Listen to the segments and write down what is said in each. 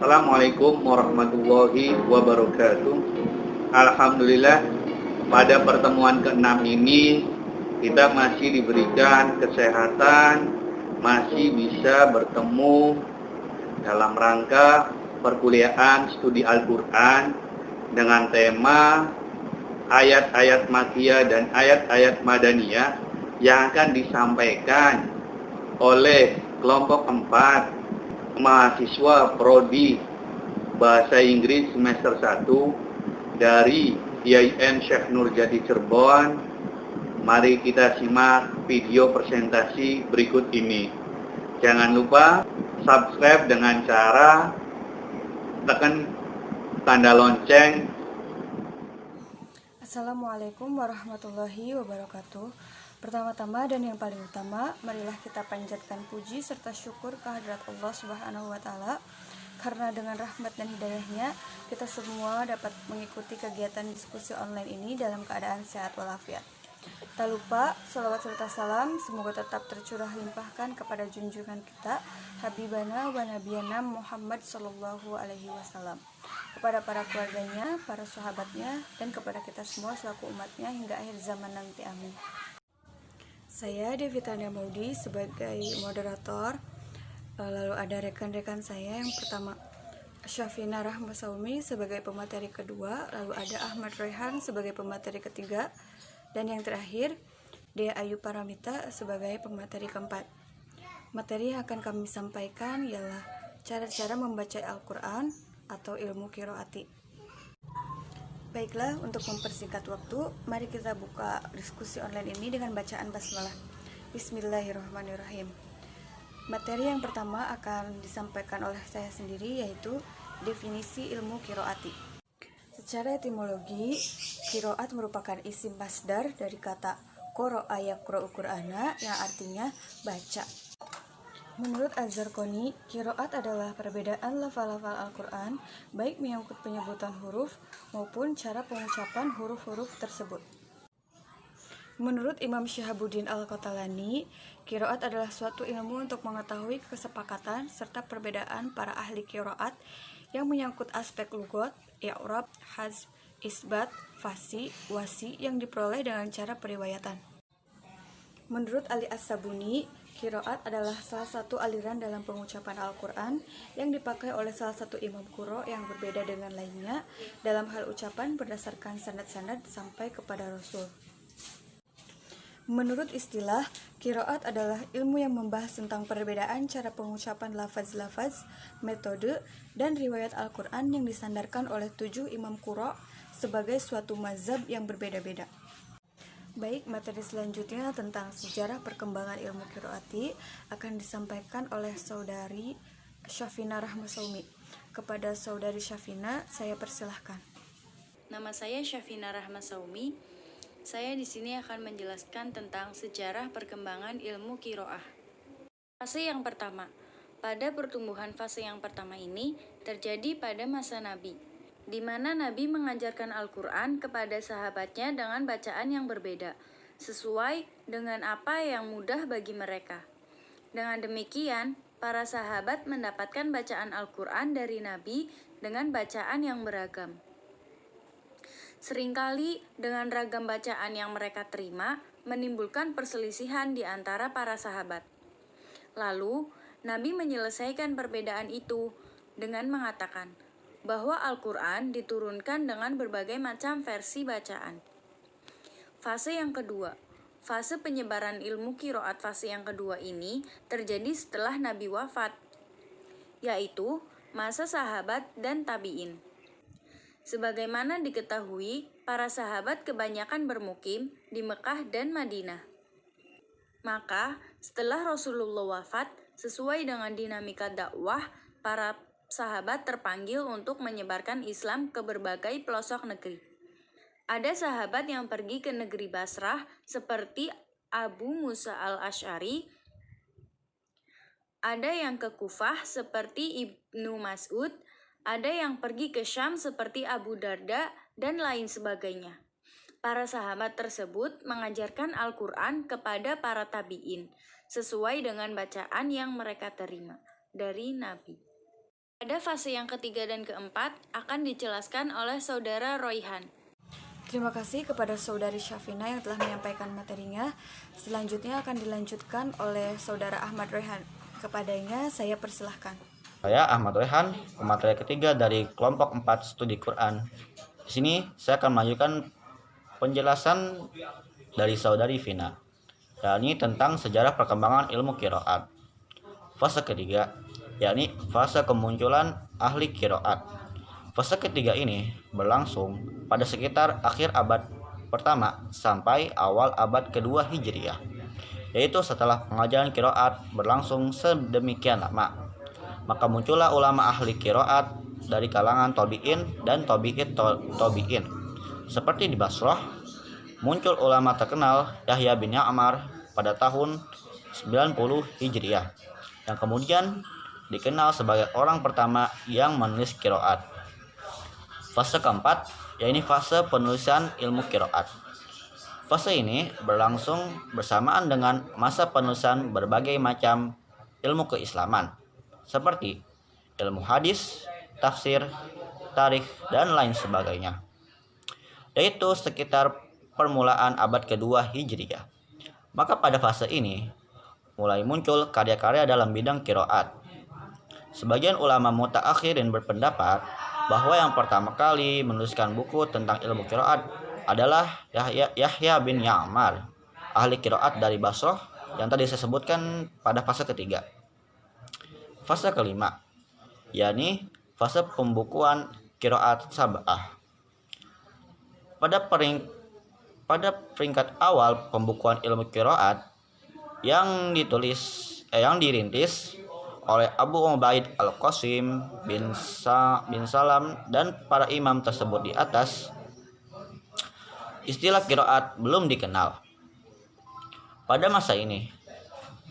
Assalamualaikum warahmatullahi wabarakatuh. Alhamdulillah, pada pertemuan ke-6 ini kita masih diberikan kesehatan, masih bisa bertemu dalam rangka perkuliahan studi Al-Quran dengan tema ayat-ayat Makkiyah dan ayat-ayat Madaniyah yang akan disampaikan oleh kelompok 4 mahasiswa prodi Bahasa Inggris semester 1 dari IAIN Syekh Nurjadi Cirebon. Mari kita simak video presentasi berikut ini. Jangan lupa subscribe dengan cara tekan tanda lonceng. Assalamualaikum warahmatullahi wabarakatuh. Pertama-tama dan yang paling utama, marilah kita panjatkan puji serta syukur kehadirat Allah Subhanahu wa Ta'ala, karena dengan rahmat dan hidayahnya kita semua dapat mengikuti kegiatan diskusi online ini dalam keadaan sehat walafiat. Tak lupa salawat serta salam semoga tetap tercurah limpahkan kepada junjungan kita Habibana wa Nabiyana Muhammad Sallallahu Alaihi Wasallam, kepada para keluarganya, para sahabatnya, dan kepada kita semua selaku umatnya hingga akhir zaman nanti, amin. Saya Devitania Maudi sebagai moderator, lalu ada rekan-rekan saya. Yang pertama Syafina Rahmasaumi sebagai pemateri kedua, lalu ada Ahmad Rehan sebagai pemateri ketiga, dan yang terakhir Dea Ayu Paramita sebagai pemateri keempat. Materi yang akan kami sampaikan ialah cara-cara membaca Al-Quran atau ilmu qiraati. Baiklah, untuk mempersingkat waktu, mari kita buka diskusi online ini dengan bacaan basmalah. Bismillahirrahmanirrahim. Materi yang pertama akan disampaikan oleh saya sendiri, yaitu definisi ilmu qiraati. Secara etimologi, qiraat merupakan isim masdar dari kata qara'a yaqra'u Qur'ana yang artinya baca. Menurut Az-Zarqani, qiraat adalah perbedaan lafal-lafal Al-Quran, baik menyangkut penyebutan huruf maupun cara pengucapan huruf-huruf tersebut. Menurut Imam Syihabuddin Al-Qatalani, qiraat adalah suatu ilmu untuk mengetahui kesepakatan serta perbedaan para ahli qiraat yang menyangkut aspek lugat, i'rab, hazf, isbat, fasi, wasi yang diperoleh dengan cara periwayatan. Menurut Ali As-Sabuni, qiraat adalah salah satu aliran dalam pengucapan Al-Quran yang dipakai oleh salah satu imam quro yang berbeda dengan lainnya dalam hal ucapan berdasarkan sanad-sanad sampai kepada Rasul. Menurut istilah, qiraat adalah ilmu yang membahas tentang perbedaan cara pengucapan lafaz-lafaz, metode, dan riwayat Al-Quran yang disandarkan oleh 7 imam quro sebagai suatu mazhab yang berbeda-beda. Baik, materi selanjutnya tentang sejarah perkembangan ilmu qiraati akan disampaikan oleh saudari Syafina Rahmasaumi. Kepada saudari Syafina, saya persilahkan. Nama saya Syafina Rahmasaumi. Saya di sini akan menjelaskan tentang sejarah perkembangan ilmu qiraah. Fase yang pertama. Pada pertumbuhan fase yang pertama ini terjadi pada masa Nabi, di mana Nabi mengajarkan Al-Quran kepada sahabatnya dengan bacaan yang berbeda, sesuai dengan apa yang mudah bagi mereka. Dengan demikian, para sahabat mendapatkan bacaan Al-Quran dari Nabi dengan bacaan yang beragam. Seringkali dengan ragam bacaan yang mereka terima, menimbulkan perselisihan di antara para sahabat. Lalu, Nabi menyelesaikan perbedaan itu dengan mengatakan bahwa Al-Quran diturunkan dengan berbagai macam versi bacaan. Fase yang kedua. Fase penyebaran ilmu qiraat fase yang kedua ini terjadi setelah Nabi wafat, yaitu masa sahabat dan tabi'in. Sebagaimana diketahui, para sahabat kebanyakan bermukim di Mekah dan Madinah. Maka, setelah Rasulullah wafat, sesuai dengan dinamika dakwah, para sahabat terpanggil untuk menyebarkan Islam ke berbagai pelosok negeri. Ada sahabat yang pergi ke negeri Basrah seperti Abu Musa al-Asy'ari, ada yang ke Kufah seperti Ibnu Mas'ud, ada yang pergi ke Syam seperti Abu Darda, dan lain sebagainya. Para sahabat tersebut mengajarkan Al-Quran kepada para tabi'in, sesuai dengan bacaan yang mereka terima dari Nabi. Pada fase yang ketiga dan keempat akan dijelaskan oleh Saudara Royhan. Terima kasih kepada Saudari Syafina yang telah menyampaikan materinya. Selanjutnya akan dilanjutkan oleh Saudara Ahmad Rehan. Kepadanya saya persilahkan. Saya Ahmad Rehan, pemateri ketiga dari kelompok 4 studi Quran. Di sini saya akan mengajukan penjelasan dari Saudari Vina, yakni tentang sejarah perkembangan ilmu qiraat. Fase ketiga, yakni fase kemunculan ahli qiraat. Fase ketiga ini berlangsung pada sekitar akhir abad pertama sampai awal abad kedua Hijriah, yaitu setelah pengajaran qiraat berlangsung sedemikian lama. Maka muncullah ulama ahli qiraat dari kalangan tabi'in dan tabi'in. Seperti di Basrah, muncul ulama terkenal Yahya bin Ya'mar pada tahun 90 Hijriah, yang kemudian dikenal sebagai orang pertama yang menulis qiraat. Fase keempat, yaitu fase penulisan ilmu qiraat. Fase ini berlangsung bersamaan dengan masa penulisan berbagai macam ilmu keislaman, seperti ilmu hadis, tafsir, tarikh, dan lain sebagainya, yaitu sekitar permulaan abad kedua Hijriah. Maka pada fase ini mulai muncul karya-karya dalam bidang qiraat. Sebagian ulama mutaakhirin berpendapat bahwa yang pertama kali menuliskan buku tentang ilmu qiraat adalah Yahya bin Ya'mar, ahli qiraat dari Basrah yang tadi saya sebutkan pada fase ketiga. Fase kelima, yakni fase pembukuan qiraat sab'ah. Pada peringkat awal pembukuan ilmu qiraat yang dirintis oleh Abu Ubaid Al-Qasim bin Salam dan para imam tersebut di atas, istilah qiraat belum dikenal. Pada masa ini,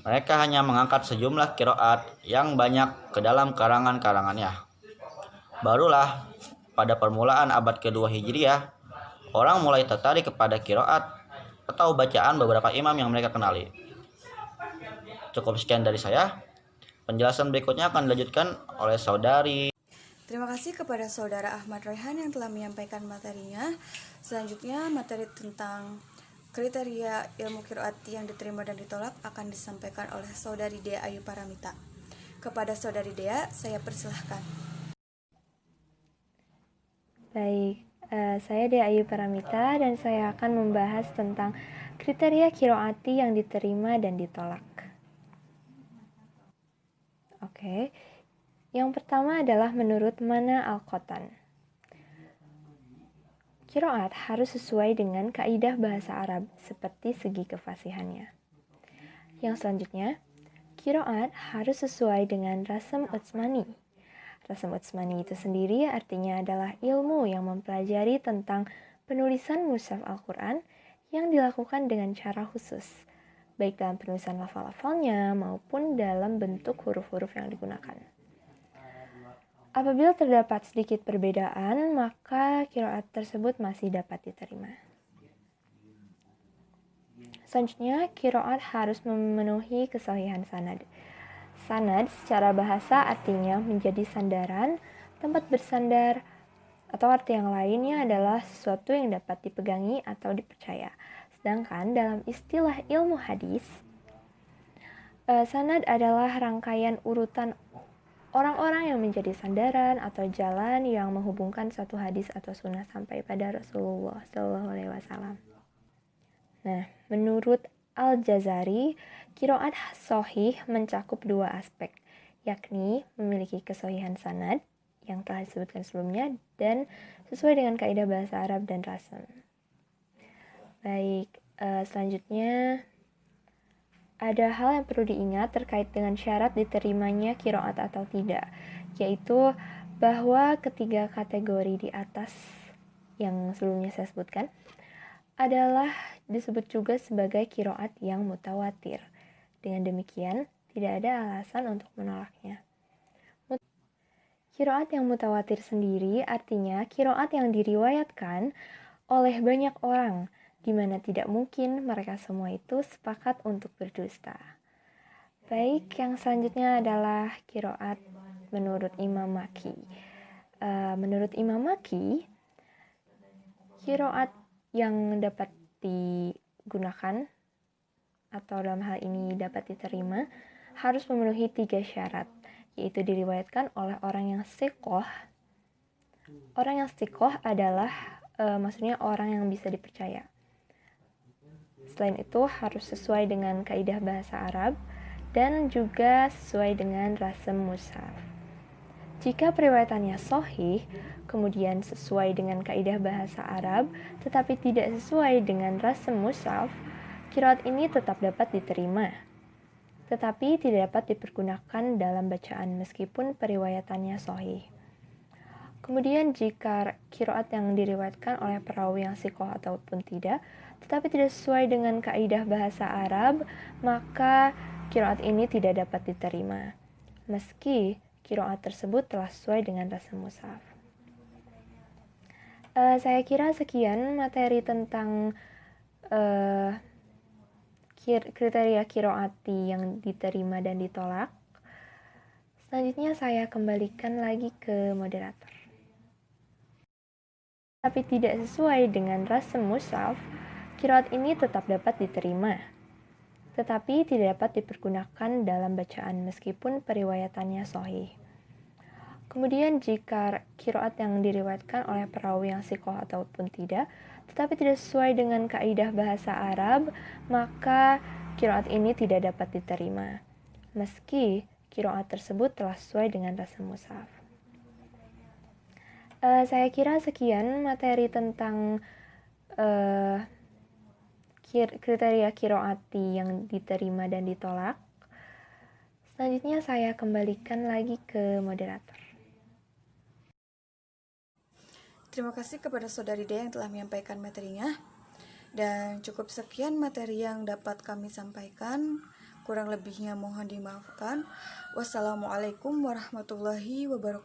mereka hanya mengangkat sejumlah qiraat yang banyak ke dalam karangan-karangannya. Barulah pada permulaan abad kedua Hijriah, orang mulai tertarik kepada qiraat atau bacaan beberapa imam yang mereka kenali. Cukup sekian dari saya. Penjelasan berikutnya akan dilanjutkan oleh Saudari. Terima kasih kepada Saudara Ahmad Rehan yang telah menyampaikan materinya. Selanjutnya materi tentang kriteria ilmu qiraat yang diterima dan ditolak akan disampaikan oleh Saudari Dea Ayu Paramita. Kepada Saudari Dea, saya persilahkan. Baik, saya Dea Ayu Paramita dan saya akan membahas tentang kriteria qiraati yang diterima dan ditolak. Oke, yang pertama adalah menurut Mana Al-Qattan. Qiraat harus sesuai dengan kaidah bahasa Arab seperti segi kefasihannya. Yang selanjutnya, qiraat harus sesuai dengan Rasm Utsmani. Rasm Utsmani itu sendiri artinya adalah ilmu yang mempelajari tentang penulisan mushaf Al-Quran yang dilakukan dengan cara khusus, baik dalam penulisan lafal-lafalnya maupun dalam bentuk huruf-huruf yang digunakan. Apabila terdapat sedikit perbedaan, maka qiraat tersebut masih dapat diterima. Selanjutnya, qiraat harus memenuhi kesahihan sanad. Sanad secara bahasa artinya menjadi sandaran, tempat bersandar, atau arti yang lainnya adalah sesuatu yang dapat dipegangi atau dipercaya. Sedangkan dalam istilah ilmu hadis, sanad adalah rangkaian urutan orang-orang yang menjadi sandaran atau jalan yang menghubungkan suatu hadis atau sunnah sampai pada Rasulullah SAW. Nah, menurut Al-Jazari, qiraat sahih mencakup dua aspek, yakni memiliki kesahihan sanad yang telah disebutkan sebelumnya dan sesuai dengan kaidah bahasa Arab dan rasm. Baik, selanjutnya ada hal yang perlu diingat terkait dengan syarat diterimanya qiraat atau tidak, yaitu bahwa ketiga kategori di atas yang sebelumnya saya sebutkan adalah disebut juga sebagai qiraat yang mutawatir. Dengan demikian, tidak ada alasan untuk menolaknya. Qiraat yang mutawatir sendiri artinya qiraat yang diriwayatkan oleh banyak orang, di mana tidak mungkin mereka semua itu sepakat untuk berdusta. Baik, yang selanjutnya adalah qiraat menurut Imam Maki. Menurut Imam Maki, qiraat yang dapat digunakan atau dalam hal ini dapat diterima harus memenuhi 3 syarat, yaitu diriwayatkan oleh orang yang thiqah. Orang yang thiqah adalah maksudnya orang yang bisa dipercaya. Selain itu harus sesuai dengan kaidah bahasa Arab dan juga sesuai dengan rasem mushaf. Jika periwayatannya sahih, kemudian sesuai dengan kaidah bahasa Arab, tetapi tidak sesuai dengan rasem mushaf, qiraat ini tetap dapat diterima, tetapi tidak dapat dipergunakan dalam bacaan meskipun periwayatannya sahih. Kemudian jika qiraat yang diriwayatkan oleh perawi yang thiqah ataupun tidak, tetapi tidak sesuai dengan kaidah bahasa Arab, maka qiraat ini tidak dapat diterima, meski qiraat tersebut telah sesuai dengan rasem mushaf. Saya kira sekian materi tentang kriteria qiraati yang diterima dan ditolak. Selanjutnya saya kembalikan lagi ke moderator. Tapi tidak sesuai dengan rasem mushaf, qiraat ini tetap dapat diterima, tetapi tidak dapat dipergunakan dalam bacaan meskipun periwayatannya sahih. Kemudian jika qiraat yang diriwayatkan oleh perawi yang thiqah ataupun tidak, tetapi tidak sesuai dengan kaidah bahasa Arab, maka qiraat ini tidak dapat diterima, meski qiraat tersebut telah sesuai dengan rasem mushaf. Saya kira sekian materi tentang kriteria qiraati yang diterima dan ditolak. Selanjutnya saya kembalikan lagi ke moderator. Terima kasih kepada Saudari Dea yang telah menyampaikan materinya. Dan cukup sekian materi yang dapat kami sampaikan. Kurang lebihnya mohon dimaafkan. Wassalamualaikum warahmatullahi wabarakatuh.